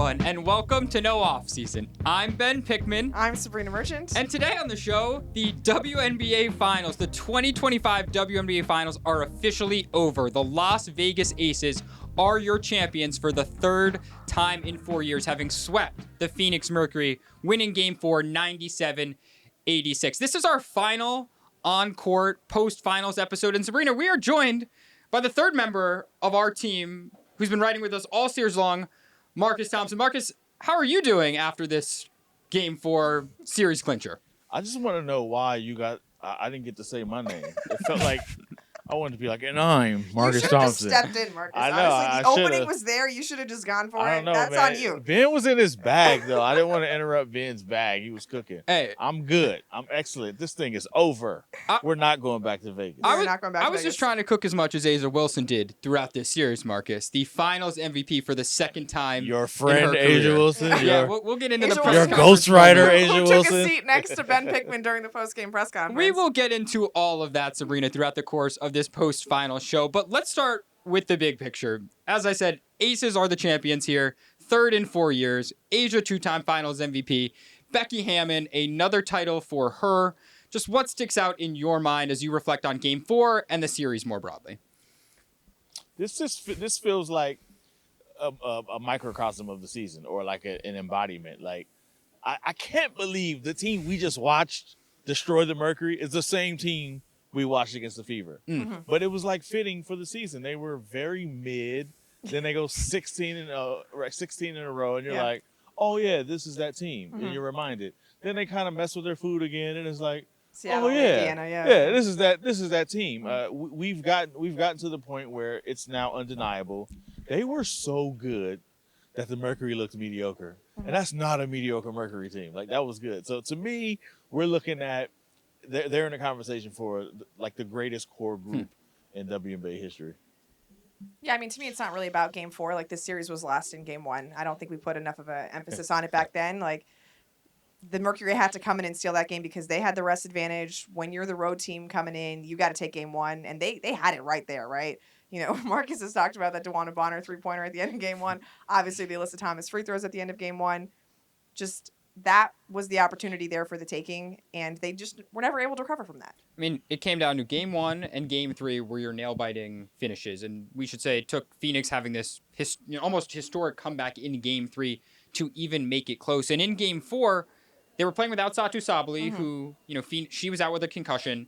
everyone, and welcome to No Off Season. I'm Ben Pickman. I'm Sabreena Merchant. And today on the show, the WNBA Finals, the 2025 WNBA Finals are officially over. The Las Vegas Aces are your champions for the third time in 4 years, having swept the Phoenix Mercury, winning Game 4, 97-86. This is our final on-court post-finals episode. And Sabreena, we are joined by the third member of our team who's been writing with us all series long, Marcus Thompson. Marcus, how are you doing after this Game 4 series clincher? I just want to know why you got. I didn't get to say my name. It felt like I wanted to be like, and I'm Marcus Thompson. You should have just stepped in, Marcus. I know. Honestly, the opening should've. was there. You should have just gone for I it. don't know, That's man. on you. Ben was in his bag, though. I didn't want to interrupt Ben's bag. He was cooking. Hey, I'm good. I'm excellent. This thing is over. We're not going back to Vegas. We're not going back to I was Vegas. just trying to cook as much as A'ja Wilson did throughout this series, Marcus. The Finals MVP for the second time. Your in friend, her career. A'ja Wilson. Yeah, we'll get into A'ja the press Wilson. Your conference ghostwriter, moment. A'ja Who Wilson. took a seat next to Ben Pickman during the post-game press conference? We will get into all of that, Sabreena, throughout the course of this post-final show. But let's start with the big picture. As I said, Aces are the champions here. Third in 4 years. A'ja, two-time Finals MVP. Becky Hammon, another title for her. Just what sticks out in your mind as you reflect on Game 4 and the series more broadly? This feels like a microcosm of the season, or like an embodiment. Like I can't believe the team we just watched destroy the Mercury is the same team we watched against the Fever. Mm-hmm. But it was like fitting for the season. They were very mid. Then they go 16 in a row, and you're like, oh yeah, this is that team, and you're reminded. Then they kind of mess with their food again, and it's like, Seattle, oh yeah, Indiana, yeah. this is that team. We've gotten to the point where it's now undeniable. They were so good that the Mercury looked mediocre, and that's not a mediocre Mercury team. Like, that was good. So to me, we're looking at they're in a conversation for like the greatest core group in WNBA history. Yeah, I mean, to me, it's not really about Game 4. Like, this series was lost in Game 1. I don't think we put enough of an emphasis on it back then. Like, the Mercury had to come in and steal that game because they had the rest advantage. When you're the road team coming in, you got to take Game 1, and they had it right there, right? You know, Marcus has talked about that DeWanna Bonner three-pointer at the end of Game 1. Obviously, the Alyssa Thomas free throws at the end of Game 1. Just that was the opportunity there for the taking, and they just were never able to recover from that. I mean, it came down to Game 1 and Game 3 were your nail-biting finishes. And we should say it took Phoenix having this almost historic comeback in Game 3 to even make it close. And in Game 4, they were playing without Satou Sabally, who, she was out with a concussion.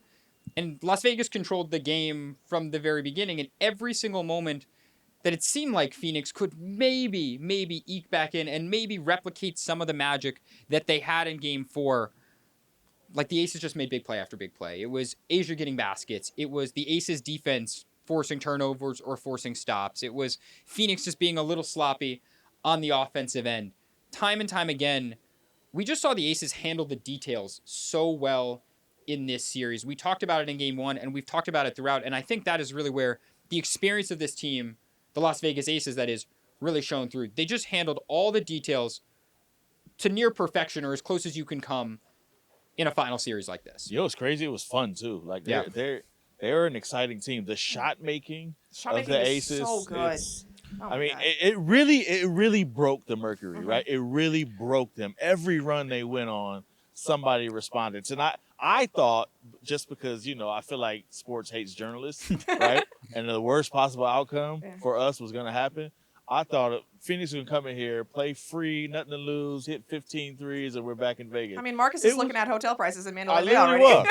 And Las Vegas controlled the game from the very beginning. And every single moment that it seemed like Phoenix could maybe eke back in and maybe replicate some of the magic that they had in Game 4. Like, the Aces just made big play after big play. It was A'ja getting baskets. It was the Aces defense forcing turnovers or forcing stops. It was Phoenix just being a little sloppy on the offensive end. Time and time again, we just saw the Aces handle the details so well in this series. We talked about it in Game 1, and we've talked about it throughout, and I think that is really where the experience of this team, the Las Vegas Aces, that is, really shown through. They just handled all the details to near perfection, or as close as you can come in a final series like this. Yo, it's crazy. It was fun too. Like, they're an exciting team. The shot making of the Aces, so good. It really broke the Mercury, right? It really broke them. Every run they went on, somebody responded. And I thought, just because, I feel like sports hates journalists, right? And the worst possible outcome for us was going to happen. I thought Phoenix was going to come in here, play free, nothing to lose, hit 15 threes, and we're back in Vegas. I mean, Marcus is looking at hotel prices in Mandalay Bay literally already.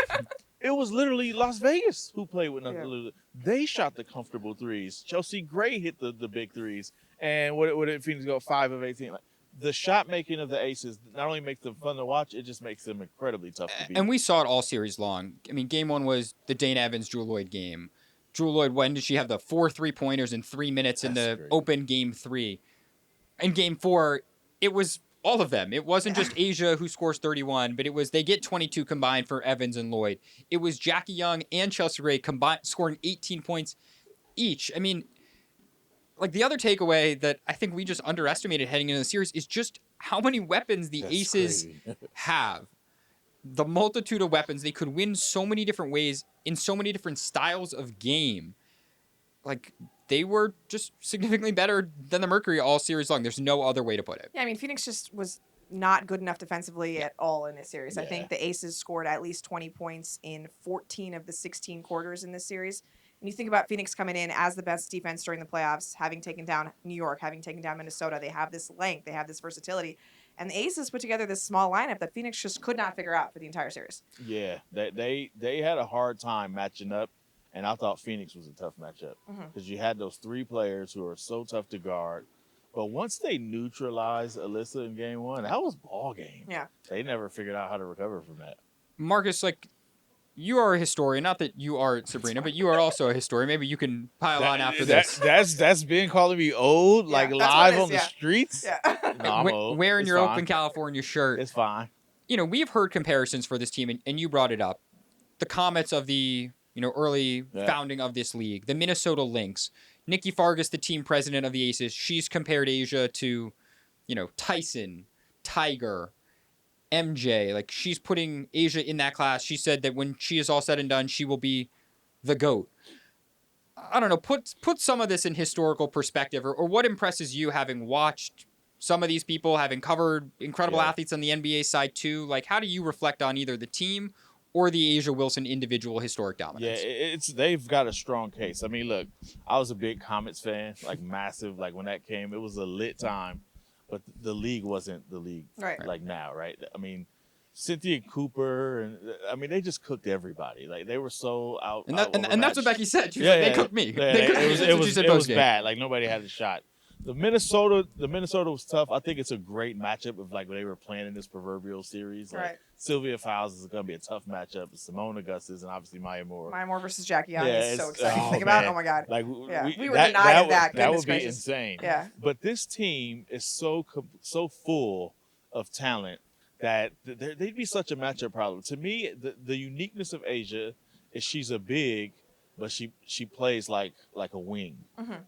It was literally Las Vegas who played with nothing to lose. They shot the comfortable threes. Chelsea Gray hit the big threes. And what did Phoenix go? 5 of 18. Like, the shot making of the Aces not only makes them fun to watch, it just makes them incredibly tough to beat. And we saw it all series long. I mean, Game 1 was the Dane Evans, Drew Lloyd game. Drew Lloyd, when did she have the 4 3-pointers in 3 minutes in the open Game 3? In Game 4, it was all of them. It wasn't just A'ja who scores 31, but it was they get 22 combined for Evans and Lloyd. It was Jackie Young and Chelsea Gray combined scoring 18 points each. I mean, like, the other takeaway that I think we just underestimated heading into the series is just how many weapons the Aces have. The multitude of weapons. They could win so many different ways in so many different styles of game. like they were just significantly better than the Mercury all series long. There's no other way to put it. Yeah, I mean, Phoenix just was not good enough defensively at all in this series. I Yeah. think the Aces scored at least 20 points in 14 of the 16 quarters in this series. And you think about Phoenix coming in as the best defense during the playoffs, having taken down New York, having taken down Minnesota. They have this length, they have this versatility. And the Aces put together this small lineup that Phoenix just could not figure out for the entire series. Yeah, they had a hard time matching up, and I thought Phoenix was a tough matchup because you had those three players who are so tough to guard. But once they neutralized Alyssa in game one, that was ball game. Yeah. They never figured out how to recover from that. Marcus, like, you are a historian. Not that you are Sabreena, but you are also a historian. Maybe you can pile on after this. That's been calling me old, like that's what live it is, on the streets. Yeah. No, I'm old. Wearing It's your fine. Oakland, California shirt. It's fine. You know, we've heard comparisons for this team, and you brought it up. The Comets of the, early founding of this league. The Minnesota Lynx. Nikki Fargas, the team president of the Aces, she's compared Asia to, Tyson, Tiger, MJ. Like, she's putting Asia in that class. She said that when she is all said and done, she will be the GOAT. I don't know, put some of this in historical perspective, or what impresses you having watched some of these people, having covered incredible athletes on the NBA side too? Like, how do you reflect on either the team or the Asia Wilson individual historic dominance? Yeah, they've got a strong case. I mean, look, I was a big Comets fan, like massive. Like when that came, it was a lit time, but the league wasn't the league like now, right? I mean, Cynthia Cooper, and they just cooked everybody. Like they were so out. And that's what Becky said. She was like, they cooked me. Yeah, they cooked me. It was bad. Like nobody had a shot. The Minnesota was tough. I think it's a great matchup of like when they were playing in this proverbial series. Like Sylvia Fowles is going to be a tough matchup. Simone Augustus and obviously Maya Moore. Maya Moore versus Jackie Young is so exciting to think man. about. Oh my God. Like we were denied that. That would be gracious. insane. Yeah. But this team is so full of talent that they'd be such a matchup problem. To me, the uniqueness of Asia is she's a big, but she plays like a wing,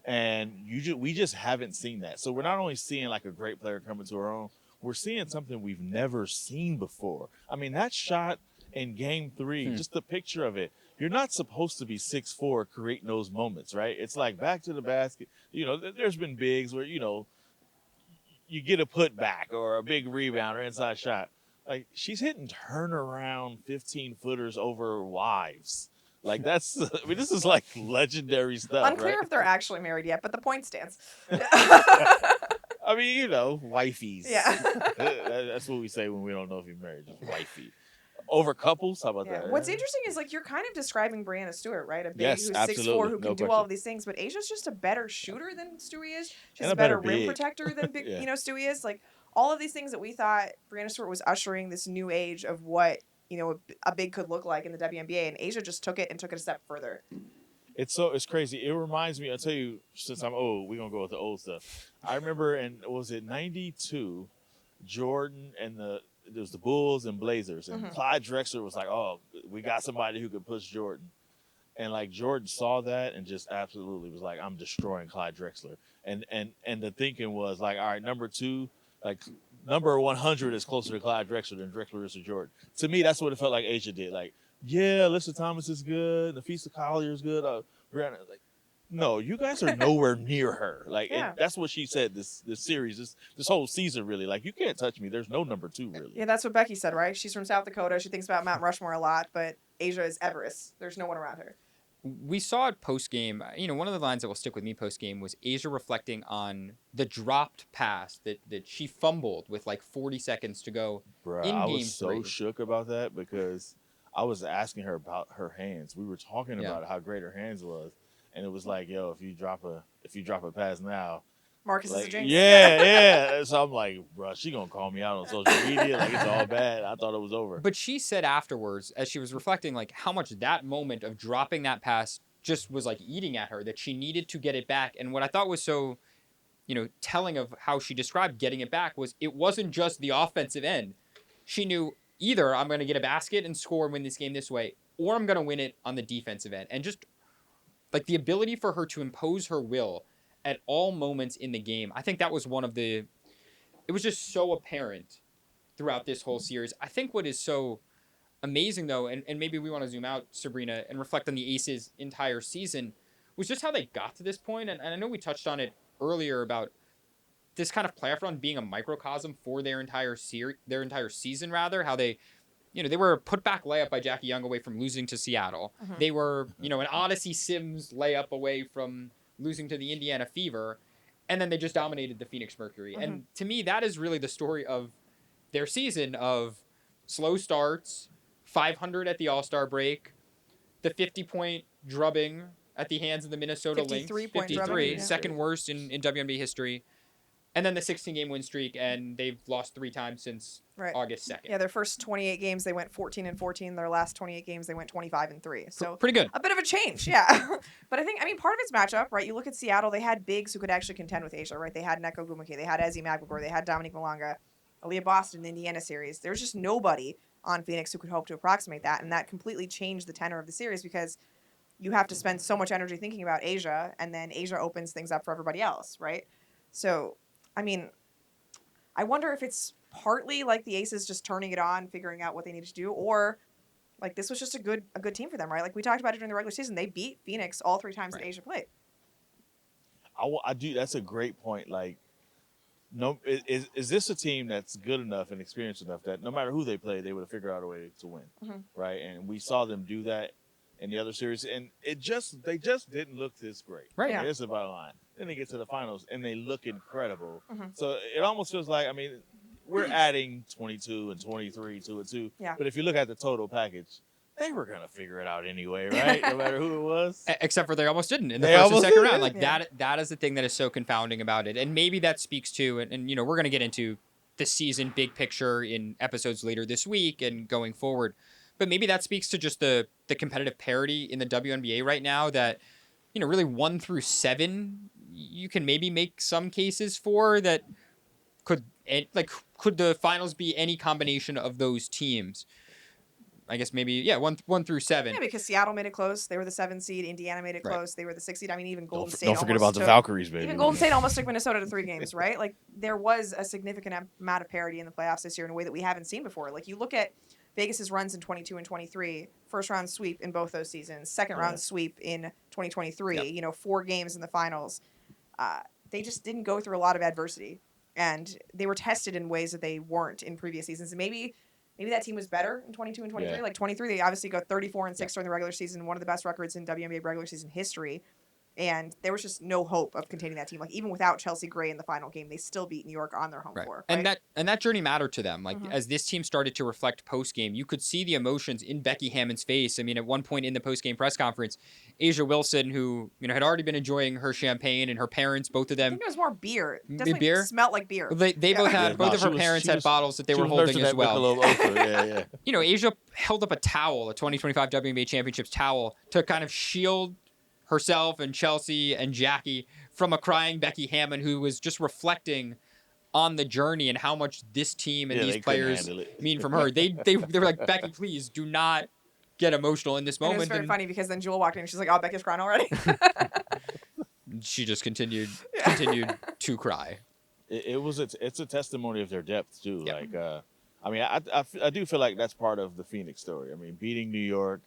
and we just haven't seen that. So we're not only seeing like a great player coming to our own, we're seeing something we've never seen before. I mean, that shot in Game 3, just the picture of it. You're not supposed to be 6'4" creating those moments, right? It's like back to the basket. There's been bigs where you get a putback or a big rebound or inside shot. Like she's hitting turnaround 15-footers over wives. Like this is like legendary stuff. Unclear right? if they're actually married yet, but the point stands. I mean, wifeys. Yeah. That's what we say when we don't know if you're married. Just wifey. Over couples? How about that? What's interesting is like you're kind of describing Brianna Stewart, right? A big Yes, who's absolutely. 6'4", who can No do all question. of these things, but Asia's just a better shooter than Stewie is. She's And a a better better rim big. protector than big, Yeah. Stewie is. Like all of these things that we thought Brianna Stewart was ushering this new age of what a big could look like in the WNBA, and Asia just took it a step further. It's crazy. It reminds me, I'll tell you, since I'm old, we're going to go with the old stuff. I remember was it 92, Jordan and there was the Bulls and Blazers, and Clyde Drexler was like, oh, we got somebody who could push Jordan. And like Jordan saw that and just absolutely was like, I'm destroying Clyde Drexler. And the thinking was like, all right, number 2, like number 100 is closer to Clyde Drexler than Drexler is to Jordan. To me, that's what it felt like Asia did. Like, yeah, Alyssa Thomas is good. Nafisa Collier is good. Brianna, like, no, you guys are nowhere near her. Like, and that's what she said this series, this whole season, really. Like, you can't touch me. There's no number 2, really. Yeah, that's what Becky said, right? She's from South Dakota. She thinks about Mount Rushmore a lot, but Asia is Everest. There's no one around her. We saw it post-game. One of the lines that will stick with me post-game was Asia reflecting on the dropped pass that she fumbled with like 40 seconds to go Bruh, in I Game was so 3. shook about that because I was asking her about her hands. We were talking about how great her hands was, and it was like, yo, if you drop a pass now, Marcus like, is a jinx. yeah. So I'm like, bro, she gonna call me out on social media. Like it's all bad. I thought it was over. But she said afterwards, as she was reflecting, like how much that moment of dropping that pass just was like eating at her, that she needed to get it back. And what I thought was so, telling of how she described getting it back was it wasn't just the offensive end. She knew either I'm going to get a basket and score and win this game this way, or I'm going to win it on the defensive end. And just like the ability for her to impose her will at all moments in the game, I think that was it was just so apparent throughout this whole series. I think what is so amazing, though, and maybe we want to zoom out, Sabreena, and reflect on the Aces' entire season, was just how they got to this point. And I know we touched on it earlier about this kind of playoff run being a microcosm for their entire season, rather, how they, they were a put-back layup by Jackie Young away from losing to Seattle. They were, an Odyssey Sims layup away from losing to the Indiana Fever, and then they just dominated the Phoenix Mercury. And to me, that is really the story of their season of slow starts, 500 at the All-Star break, the 50-point drubbing at the hands of the Minnesota Lynx. 53-point drubbing. Yeah. Second worst in WNBA history. And then the 16-game win streak, and they've lost 3 times since August 2nd. Yeah, their first 28 games, they went 14-14. Their last 28 games, they went 25-3. So pretty good. A bit of a change, yeah. But I mean, part of it's matchup, right? You look at Seattle, they had bigs who could actually contend with Asia, right? They had Neko Gumuke, they had Ezzy Magbagor, they had Dominique Malanga, Aaliyah Boston in the Indiana series. There's just nobody on Phoenix who could hope to approximate that, and that completely changed the tenor of the series because you have to spend so much energy thinking about Asia, and then Asia opens things up for everybody else, right? So, I mean, I wonder if it's partly like the Aces just turning it on, figuring out what they need to do, or like this was just a good team for them, right? Like we talked about it during the regular season, they beat Phoenix all 3 times that Asia played. I do. That's a great point. Like, no, is this a team that's good enough and experienced enough that no matter who they play, they would have figured out a way to win, right? And we saw them do that in the other series, and they just didn't look this great. Right. Yeah. It's the bottom line. Then they get to the finals, and they look incredible. So it almost feels like, I mean, we're adding 22 and 23 to it too. Yeah. But if you look at the total package, they were going to figure it out anyway, right? No matter who it was. Except for they almost didn't in the They first and almost second did. round. Like Yeah. that is the thing that is so confounding about it. And maybe that speaks to, and we're going to get into the season big picture in episodes later this week and going forward. But maybe that speaks to just the competitive parity in the WNBA right now that, really 1 through 7, you can maybe make some cases for that could the finals be any combination of those teams? I guess maybe, 1 through 7. Yeah, because Seattle made it close. They were the 7th seed. Indiana made it close. They were the 6th seed. I mean, even Golden State. Don't forget almost about the took- Valkyries, baby. Even Golden State almost took Minnesota to 3 games, right? Like, there was a significant amount of parity in the playoffs this year in a way that we haven't seen before. Like, you look at Vegas's runs in 22 and 23, first round sweep in both those seasons, second round sweep in 2023, Yep. 4 games in the finals. They just didn't go through a lot of adversity, and they were tested in ways that they weren't in previous seasons. And maybe that team was better in 22 and 23. Yeah. Like 23, they obviously go 34 and 6 during the regular season, one of the best records in WNBA regular season history. And there was just no hope of containing that team. Like even without Chelsea Gray in the final game, they still beat New York on their home floor. Right? And that journey mattered to them. Like as this team started to reflect post game, you could see the emotions in Becky Hammond's face. I mean, at one point in the post game press conference, Asia Wilson, who had already been enjoying her champagne, and her parents, both of I them, think it was more beer. It definitely beer? smelled like beer. they both had Yeah, both no, of her she was- parents she had was- bottles that they She were was holding nursing as that well. Michelob Ultra, yeah. Asia held up a towel, a 2025 WNBA Championships towel, to kind of shield herself and Chelsea and Jackie from a crying Becky Hammond, who was just reflecting on the journey and how much this team and Yeah, these they couldn't players handle it. mean from her. They were like, Becky, please do not get emotional in this And it was moment. very And funny because then Jewel walked in and she's like, "Oh, Becky's crying already." she just continued to cry. It's a testimony of their depth too. Yep. Like, I mean, I do feel like that's part of the Phoenix story. I mean, beating New York,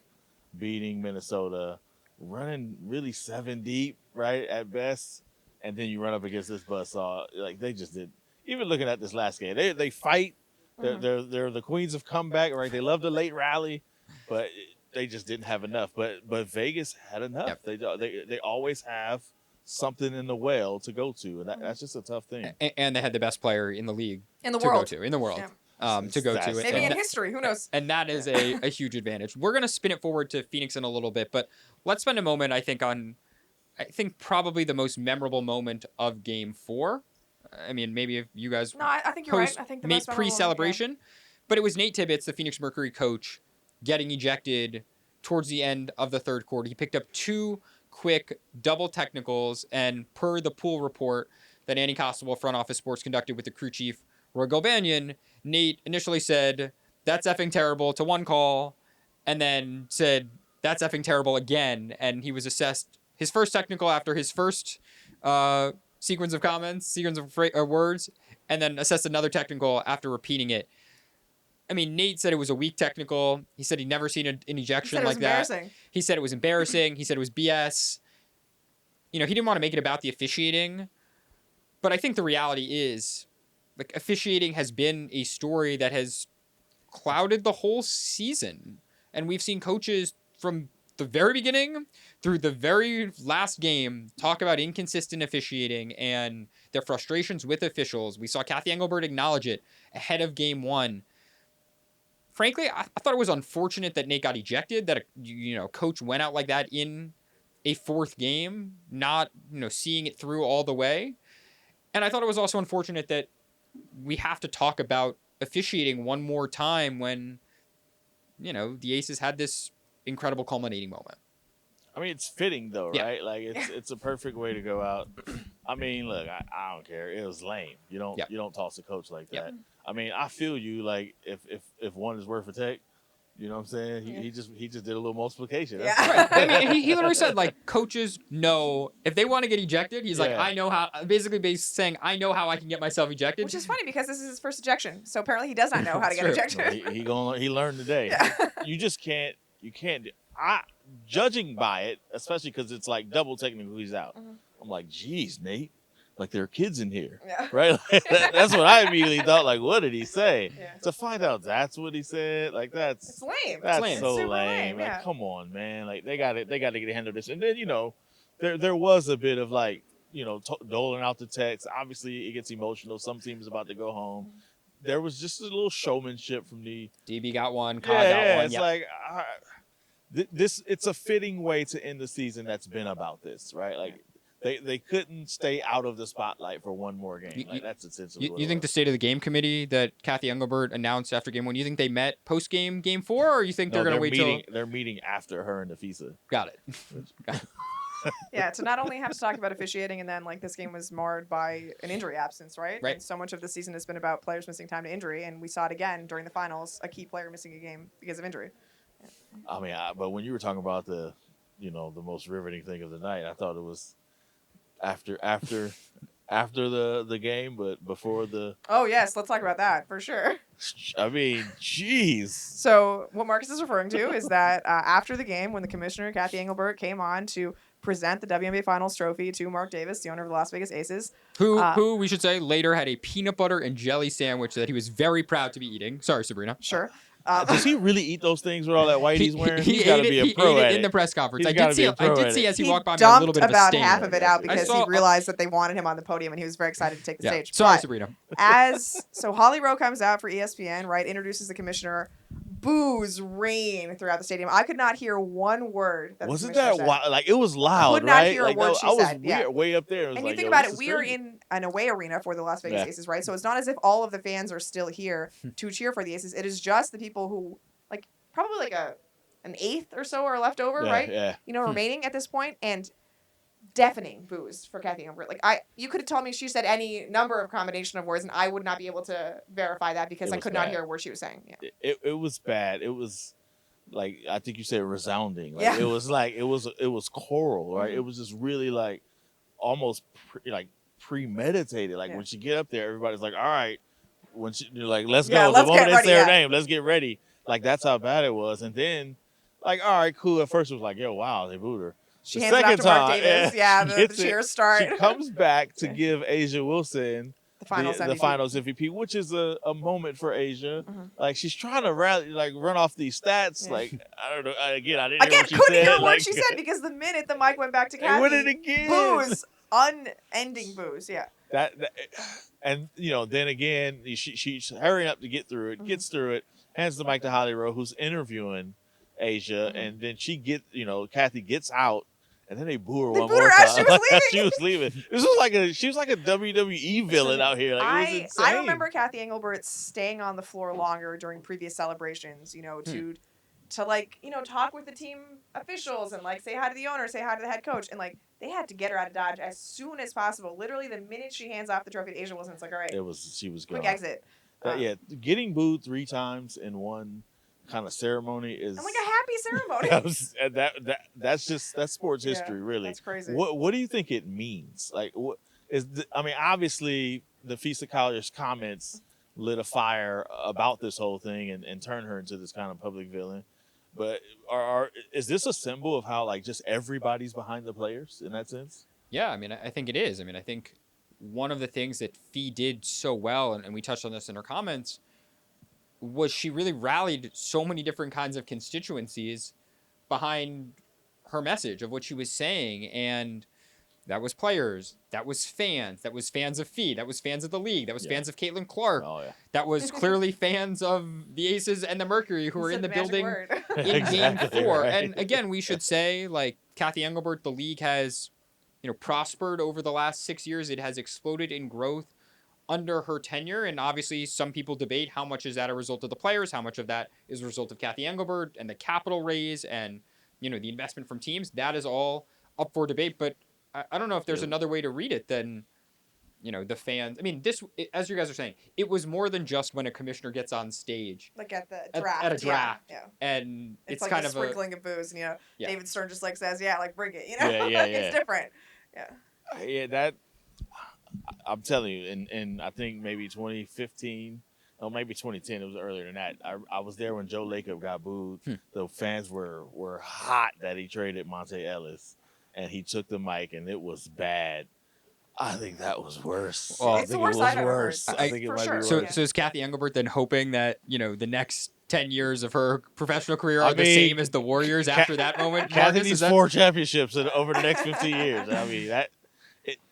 beating Minnesota, running really 7 deep, right, at best, and then you run up against this buzzsaw. Like they just did. Even looking at this last game, they fight. They're the queens of comeback, right? They love the late rally, but they just didn't have enough. But Vegas had enough. Yep. They always have something in the well to go to, and that's just a tough thing. And they had the best player in the league In the to world. go to, in the world. Yeah. To go to it. Maybe And in history, who knows? And that is a huge advantage. We're going to spin it forward to Phoenix in a little bit, but let's spend a moment, I think probably the most memorable moment of Game 4. I mean, maybe if you guys No, I think you're right. I think the most memorable moment, pre-celebration, but it was Nate Tibbetts, the Phoenix Mercury coach, getting ejected towards the end of the third quarter. He picked up 2 quick double technicals, and per the pool report that Annie Costable, front office sports, conducted with the crew chief, Roy Galbanyan, Nate initially said, "That's effing terrible" to one call, and then said, "That's effing terrible" again, and he was assessed his first technical after his first sequence of words, and then assessed another technical after repeating it. I mean, Nate said it was a weak technical. He said he'd never seen an ejection like that. Embarrassing. He said it was embarrassing. He said it was BS. he didn't want to make it about the officiating, but I think the reality is, like, officiating has been a story that has clouded the whole season. And we've seen coaches from the very beginning through the very last game talk about inconsistent officiating and their frustrations with officials. We saw Cathy Engelbert acknowledge it ahead of game 1. Frankly, I thought it was unfortunate that Nate got ejected, that coach went out like that in a 4th game, not seeing it through all the way. And I thought it was also unfortunate that we have to talk about officiating one more time when the Aces had this incredible culminating moment. I mean, it's fitting though, Yeah. right? Like it's a perfect way to go out. I mean, look, I don't care. It was lame. You don't toss a coach like that. Yep. I mean, I feel you. Like if one is worth a take, you know what I'm saying? He just did a little multiplication. That's Yeah. Right. I mean, he literally said, like, coaches know if they want to get ejected. He's like, Yeah. I know how. Basically, saying, I know how I can get myself ejected. Which is funny because this is his first ejection, so apparently he does not know how to get That's ejected. he learned today. Yeah. You just can't. You can't. Judging by it, especially because it's like double technically he's out. Mhm. I'm like, geez, Nate, like there are kids in here, Yeah. right? That's what I immediately thought. Like, what did he say? Yeah. To find out that's what he said, like It's that's lame. that's lame. so Super lame. lame, Like, yeah. come on, man. Like they got to get a handle of this. And then there was a bit of like doling out the text. Obviously, it gets emotional. Some team's about to go home. There was just a little showmanship from the DB got one, Kai got one. It's Yep. like it's a fitting way to end the season that's been about this, right? Like they couldn't stay out of the spotlight for one more game. Like that's essentially what You it think the was. state of the game committee that Cathy Engelbert announced after game 1, you think they met post game 4, or you think No, they're going to wait meeting, till? they're meeting after her and the FISA. Got it. Yeah, to not only have to talk about officiating and then like this game was marred by an injury absence, right? Right. And so much of the season has been about players missing time to injury, and we saw it again during the finals, a key player missing a game because of injury. I mean, but when you were talking about the most riveting thing of the night, I thought it was after the game, but before the. Oh yes, let's talk about that for sure. I mean, jeez. So what Marcus is referring to is that after the game, when the commissioner Cathy Engelbert came on to present the WNBA Finals trophy to Mark Davis, the owner of the Las Vegas Aces, Who we should say later had a peanut butter and jelly sandwich that he was very proud to be eating. Sorry, Sabrina. sure. Does he really eat those things with all that white he's wearing? He He's got to ate be it, a he pro ate at it in it. the press conference. He's I gotta did be see. a pro I did at see it. as he He walked by me a dumped little bit of a about stain. half of it out because saw- he realized that they wanted him on the podium and he was very excited to take the Yeah. stage. Sorry, But Sabrina. so Holly Rowe comes out for ESPN, right? Introduces the commissioner. Boos rain throughout the stadium. I could not hear one word. That the Wasn't commissioner that said. wild? Like it was loud, Could not right? hear a Like word that- she I was said, yeah. way up there. It was And like, you think yo, about this it, is we are crazy. in an away arena for the Las Vegas Yeah. Aces, right? So it's not as if all of the fans are still here to cheer for the Aces. It is just the people who, like, probably like an eighth or so are left over, Yeah, right? yeah. Remaining at this point, and deafening boos for Cathy Engelbert. Like you could have told me she said any number of combination of words, and I would not be able to verify that because It I was could not bad. hear a word she was saying. Yeah. It was bad. It was like I think you said resounding. Like Yeah. it was like it was choral, right? Mhm. It was just really like almost premeditated. Like Yeah. when she get up there, everybody's like, all right. When she you're like, let's Yeah, go. let's The moment get they ready, say her yeah. name, let's get ready. Like that's how bad it was. And then like, all right, cool. At first it was like, yo, wow, they booed her. She The hands it off second to Mark time, Davis. Yeah, she the gets it. cheers start. She comes back to Yeah. give Asia Wilson the finals the MVP. finals MVP, which is a moment for Asia. Mhm. Like she's trying to run off these stats. Yeah. Like I don't know. Again, I didn't Again, hear what she couldn't said. hear a word like, she said because the minute the mic went back to They went it Cathy, again. boos, unending boos. Yeah. that and then again, she's hurrying up to get through it. Mhm. Gets through it. Hands the mic to Holly Rowe, who's interviewing Asia, Mhm. and then Cathy gets out. And then they boo her They one booed more her time. as she was leaving. She was leaving. She was like a WWE villain out here. Like, it was insane. I remember Cathy Engelbert staying on the floor longer during previous celebrations, to talk with the team officials and like say hi to the owner, say hi to the head coach, and like they had to get her out of Dodge as soon as possible. Literally the minute she hands off the trophy to Asia Wilson, it's like, all right, She was gone. quick exit. Yeah, getting booed 3 times in one kind of ceremony is And like a happy ceremony. that's sports Yeah, history, really. That's crazy. What do you think it means? Like, obviously the FISA College comments lit a fire about this whole thing and turned her into this kind of public villain. But is this a symbol of how like just everybody's behind the players in that sense? Yeah, I mean, I think it is. I mean, I think one of the things that Fee did so well, and we touched on this in her comments, was she really rallied so many different kinds of constituencies behind her message of what she was saying. And that was players, that was fans of Fee, that was fans of the league, that was fans of Caitlin Clark, Oh, yeah. that was clearly fans of the Aces and the Mercury who were in the building in Exactly Game 4. right. And again, we should say, like Cathy Engelbert, the league has, prospered over the last 6 years. It has exploded in growth under her tenure, and obviously some people debate how much is that a result of the players, how much of that is a result of Cathy Engelbert and the capital raise and the investment from teams. That is all up for debate, but I don't know if there's another way to read it than the fans. I mean, as you guys are saying, it was more than just when a commissioner gets on stage, like at the draft. at a draft, yeah. And it's like kind a of sprinkling of booze, and David Stern just like says, like bring it, Yeah. It's different. Yeah, that I'm telling you, and I think maybe 2015, or maybe 2010, it was earlier than that. I was there when Joe Lacob got booed. The fans were hot that he traded Monte Ellis, and he took the mic, and it was bad. I think that was worse. Well, it's the worst I've ever heard. I think it for might sure. be worse. So is Cathy Engelbert then hoping that the next 10 years of her professional career are the same as the Warriors after that moment? Cathy Marcus, needs 4 championships over the next 15 years. I mean,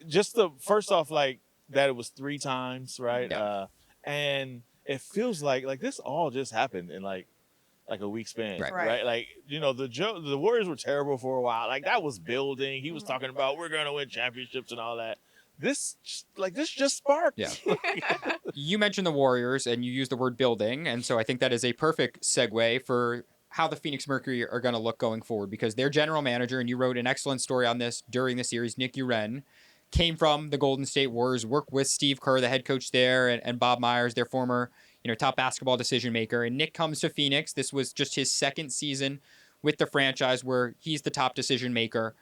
just the first off, like that it was 3 times, right? Yeah. And it feels like this all just happened in like a week span, Right. Like the Warriors were terrible for a while. Like that was building. He was talking about we're gonna win championships and all that. This just sparked. Yeah. You mentioned the Warriors and you used the word building, and so I think that is a perfect segue for how the Phoenix Mercury are going to look going forward, because their general manager, and you wrote an excellent story on this during the series, Nick Uren, came from the Golden State Warriors, worked with Steve Kerr, the head coach there, and Bob Myers, their former top basketball decision maker. And Nick comes to Phoenix. This was just his second season with the franchise where he's the top decision maker.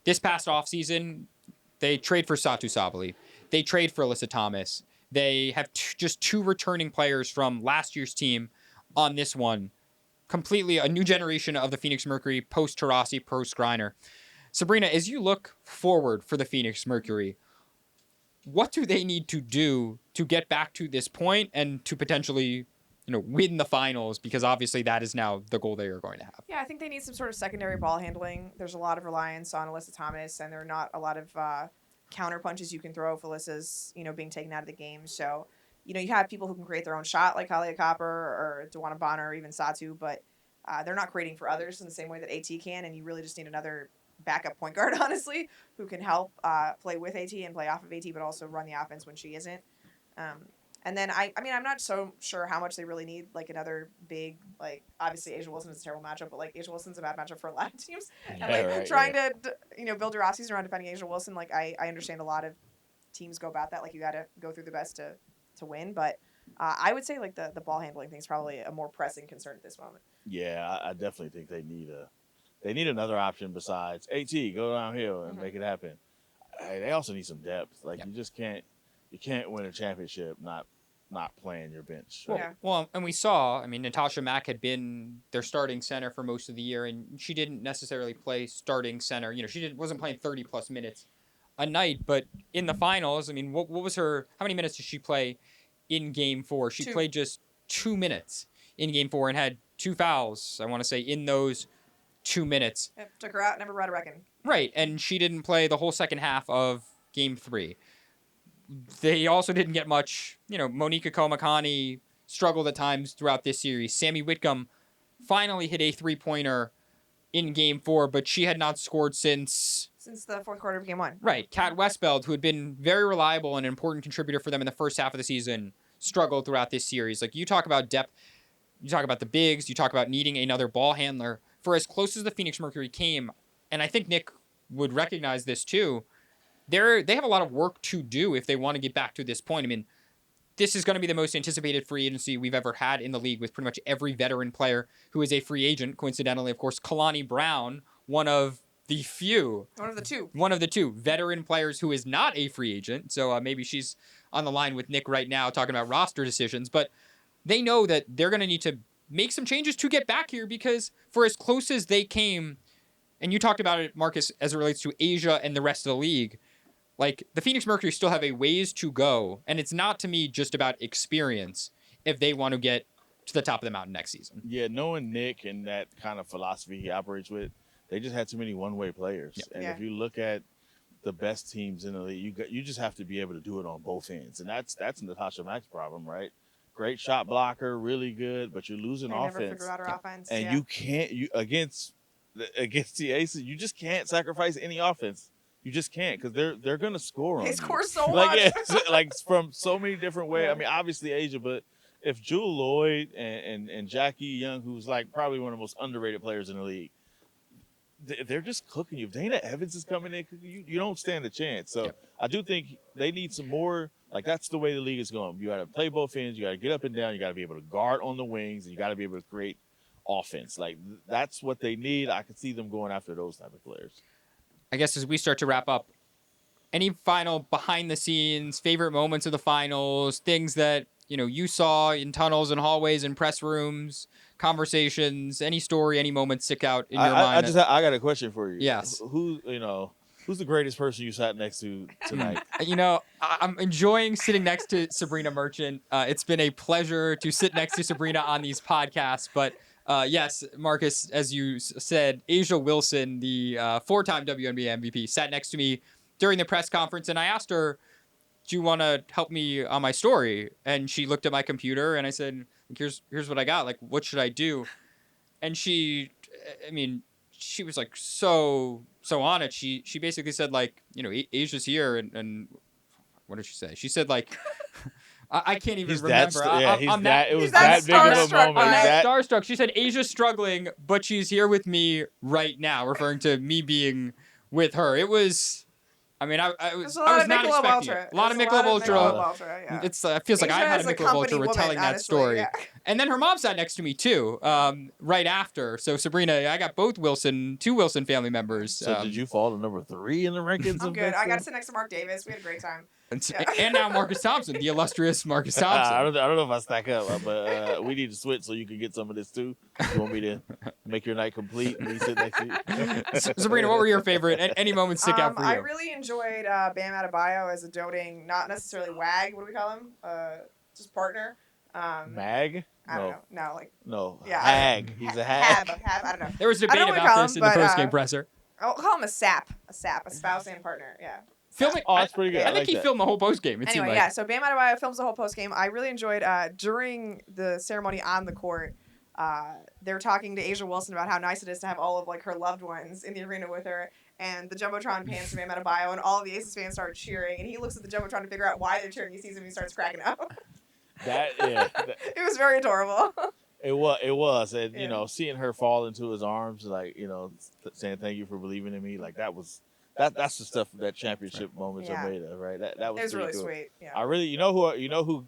This past offseason, they trade for Satu Sabali. They trade for Alyssa Thomas. They have just 2 returning players from last year's team on this one. Completely a new generation of the Phoenix Mercury, post-Taurasi, post-Griner. Sabreena, as you look forward for the Phoenix Mercury, what do they need to do to get back to this point and to potentially win the finals? Because obviously that is now the goal they are going to have. Yeah, I think they need some sort of secondary ball handling. There's a lot of reliance on Alyssa Thomas, and there are not a lot of counter punches you can throw if Alyssa's, being taken out of the game. So, you have people who can create their own shot like Halia Copper or Dewana Bonner or even Satu, but they're not creating for others in the same way that AT can, and you really just need another backup point guard, honestly, who can help play with AT and play off of AT, but also run the offense when she isn't. And then, I'm not so sure how much they really need, like, another big, like, obviously Asia Wilson is a terrible matchup, but, like, Asia Wilson's a bad matchup for a lot of teams. And, trying to, build your offseason around defending Asia Wilson, like, I understand a lot of teams go about that. Like, you got to go through the best to win. But I would say, like, the ball handling thing is probably a more pressing concern at this moment. Yeah, I definitely think they need another option besides AT, go downhill and make it happen. They also need some depth. Like, you can't win a championship not playing your bench. Right? Well, and we saw, Natasha Mack had been their starting center for most of the year, and she didn't necessarily play starting center. She wasn't playing 30-plus minutes a night, but in the finals, what was how many minutes did she play in Game 4? She played just 2 minutes in Game 4 and had 2 fouls, I want to say, in those 2 minutes. Yep, took her out, never brought a reckon. Right, and she didn't play the whole second half of Game 3. They also didn't get much, Monika Komakani struggled at times throughout this series. Sammy Whitcomb finally hit a 3-pointer in Game 4, but she had not scored since the fourth quarter of Game 1. Right. Kat Westbeld, who had been very reliable and an important contributor for them in the first half of the season, struggled throughout this series. Like, you talk about depth, you talk about the bigs, you talk about needing another ball handler. For as close as the Phoenix Mercury came, and I think Nick would recognize this too, they have a lot of work to do if they want to get back to this point. This is going to be the most anticipated free agency we've ever had in the league, with pretty much every veteran player who is a free agent. Coincidentally, of course, Kalani Brown, one of the two veteran players who is not a free agent. So maybe she's on the line with Nick right now talking about roster decisions. But they know that they're going to need to make some changes to get back here, because for as close as they came, and you talked about it, Marcus, as it relates to Asia and the rest of the league, like the Phoenix Mercury still have a ways to go, and it's not to me just about experience if they want to get to the top of the mountain next season. Yeah, knowing Nick and that kind of philosophy he operates with, they just had too many one-way players. Yep. And if you look at the best teams in the league, you just have to be able to do it on both ends, and that's Natasha Mack's problem, right? Great shot blocker, really good, but you're losing They offense. never figure out her offense. And you can't against the Aces, you just can't sacrifice any offense. You just can't, because they're gonna score on They you. score so like much. like from so many different ways. Yeah. I mean, obviously Asia, but if Jewel Lloyd and Jackie Young, who's like probably one of the most underrated players in the league, they're just cooking you. If Dana Evans is coming in cooking you, you don't stand a chance. So I do think they need some more. Like, that's the way the league is going. You got to play both ends. You got to get up and down. You got to be able to guard on the wings, and you got to be able to create offense. Like, that's what they need. I can see them going after those type of players. I guess as we start to wrap up, any final behind the scenes, favorite moments of the finals, things that, you saw in tunnels and hallways and press rooms, conversations, any story, any moment stick out in your mind? I got a question for you. Yes. Who's the greatest person you sat next to tonight? I'm enjoying sitting next to Sabreena Merchant. It's been a pleasure to sit next to Sabreena on these podcasts. But yes, Marcus, as you said, A'ja Wilson, the 4-time WNBA MVP, sat next to me during the press conference, and I asked her, do you want to help me on my story? And she looked at my computer, and I said, here's what I got. Like, what should I do? And she was like so on it. She basically said, like, Asia's here, and what did she say? She said, like, I can't even remember. It was that big of a moment. I'm that starstruck. She said, Asia's struggling, but she's here with me right now, referring to me being with her. It was... I was not expecting it. A lot of Michelob Ultra. Yeah. It feels like I've had a Michelob Ultra retelling that story. Yeah. And then her mom sat next to me too, right after. So Sabreena, I got two Wilson family members. So did you fall to number 3 in the rankings? I'm good. I got to sit next to Mark Davis. We had a great time. And now Marcus Thompson, the illustrious Marcus Thompson. I don't know if I stack up, but we need to switch so you can get some of this too. You want me to make your night complete and we sit next to you? Sabreena, what were your favorite? Any moments stick out for you? I really enjoyed Bam Adebayo as a doting, not necessarily wag. What do we call him? Just partner. Mag? I don't know. No, like. No. Yeah. Hag. He's a hag. Hab. I don't know. There was debate about this in the post-game presser. I'll call him a sap, a spouse and partner. Yeah. Filming. Oh, that's pretty good. I think he filmed the whole post game. Anyway, yeah. So Bam Adebayo films the whole post game. I really enjoyed during the ceremony on the court. They were talking to A'ja Wilson about how nice it is to have all of like her loved ones in the arena with her, and the jumbotron pans to Bam Adebayo, and all of the Aces fans start cheering, and he looks at the jumbotron to figure out why they're cheering. He sees him, and he starts cracking up. It was very adorable. It was, and seeing her fall into his arms, like saying thank you for believing in me, like that's the stuff that championship moments are made of, right? That was really cool. sweet. Yeah. I really, who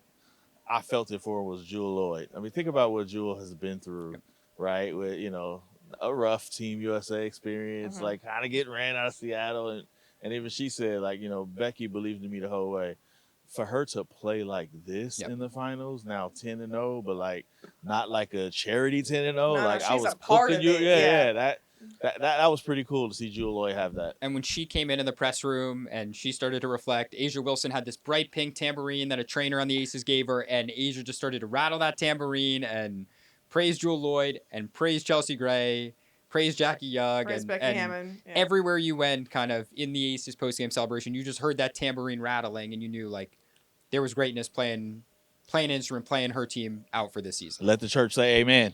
I felt it for was Jewel Lloyd. I mean, think about what Jewel has been through, right? With a rough Team USA experience, like kind of getting ran out of Seattle, and even she said, like, Becky believed in me the whole way. For her to play like this in the finals, now 10-0, but like not like a charity 10-0, like I was cooking you. That was pretty cool to see Jewel Lloyd have that. And when she came in the press room and she started to reflect, A'ja Wilson had this bright pink tambourine that a trainer on the Aces gave her, and A'ja just started to rattle that tambourine and praise Jewel Lloyd and praise Chelsea Gray, praise Jackie Young, praise Becky Hammond. Yeah. Everywhere you went, kind of in the Aces postgame celebration, you just heard that tambourine rattling, and you knew like there was greatness playing an instrument, playing her team out for this season. Let the church say amen.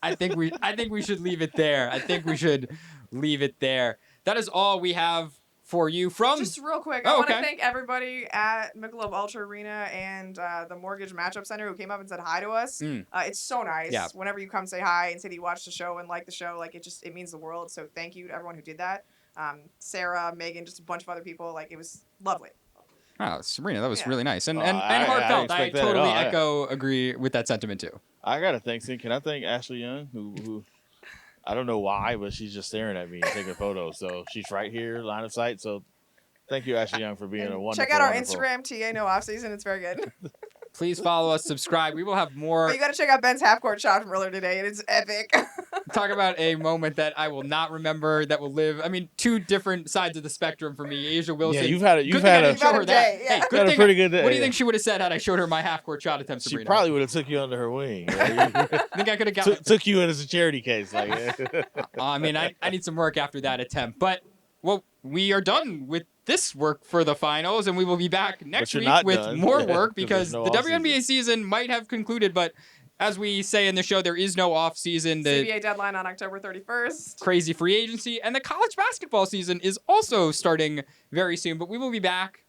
I think we should leave it there. That is all we have for you from. Just real quick, I want to thank everybody at Michelob Ultra Arena and the Mortgage Matchup Center who came up and said hi to us. It's so nice. Yeah. Whenever you come say hi and say that you watched the show and like the show, like it means the world. So thank you to everyone who did that. Sarah, Megan, just a bunch of other people. Like, it was lovely. Oh, Sabreena, that was really nice and heartfelt. I totally agree with that sentiment too. I gotta thank. Can I thank Ashley Young, who I don't know why, but she's just staring at me and taking photos. So she's right here, line of sight. So thank you, Ashley Young, for being a wonderful. Check out our Instagram, TA No Off Season. It's very good. Please follow us, subscribe. We will have more. But you got to check out Ben's half court shot from earlier today. It is epic. Talk about a moment that I will not remember, that will live. I mean, two different sides of the spectrum for me. Asia Wilson. Yeah, you've had a Good thing I didn't show her day, that. yeah. Hey, good Had a thing. pretty good day, What do you yeah. think she would have said had I showed her my half-court shot attempt, She Sabreena? probably would have took you under her wing. Right? I think I could have got. Took you in as a charity case. Like, I mean, I need some work after that attempt. But, well, we are done with this work for the finals, and we will be back next you're week not with done. more Yeah, work 'cause because there's no the off-season. WNBA season might have concluded, but as we say in the show, there is no off-season. The CBA deadline on October 31st. crazy free agency, and the college basketball season is also starting very soon. But we will be back,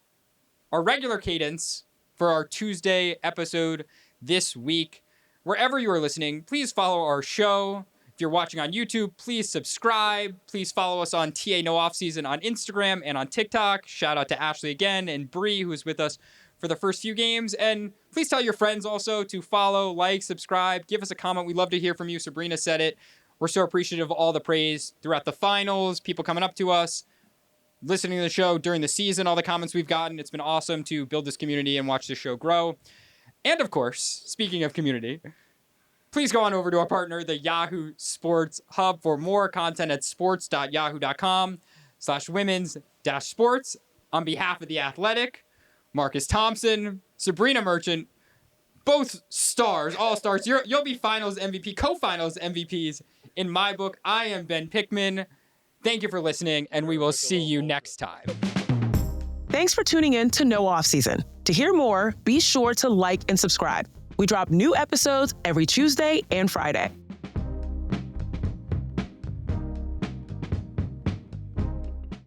our regular cadence, for our Tuesday episode this week. Wherever you are listening, please follow our show. If you're watching on YouTube, please subscribe. Please follow us on TA No Offseason on Instagram and on TikTok. Shout out to Ashley again and Bree, who was with us for the first few games. And please tell your friends also to follow, like, subscribe, give us a comment. We'd love to hear from you. Sabreena said it. We're so appreciative of all the praise throughout the finals, people coming up to us, listening to the show during the season, all the comments we've gotten. It's been awesome to build this community and watch the show grow. And of course, speaking of community, please go on over to our partner, the Yahoo Sports Hub, for more content at sports.yahoo.com/women's-sports. On behalf of The Athletic, Marcus Thompson, Sabreena Merchant, both stars, all stars. You'll be finals MVP, co-finals MVPs in my book. I am Ben Pickman. Thank you for listening, and we will see you next time. Thanks for tuning in to No Off Season. To hear more, be sure to like and subscribe. We drop new episodes every Tuesday and Friday.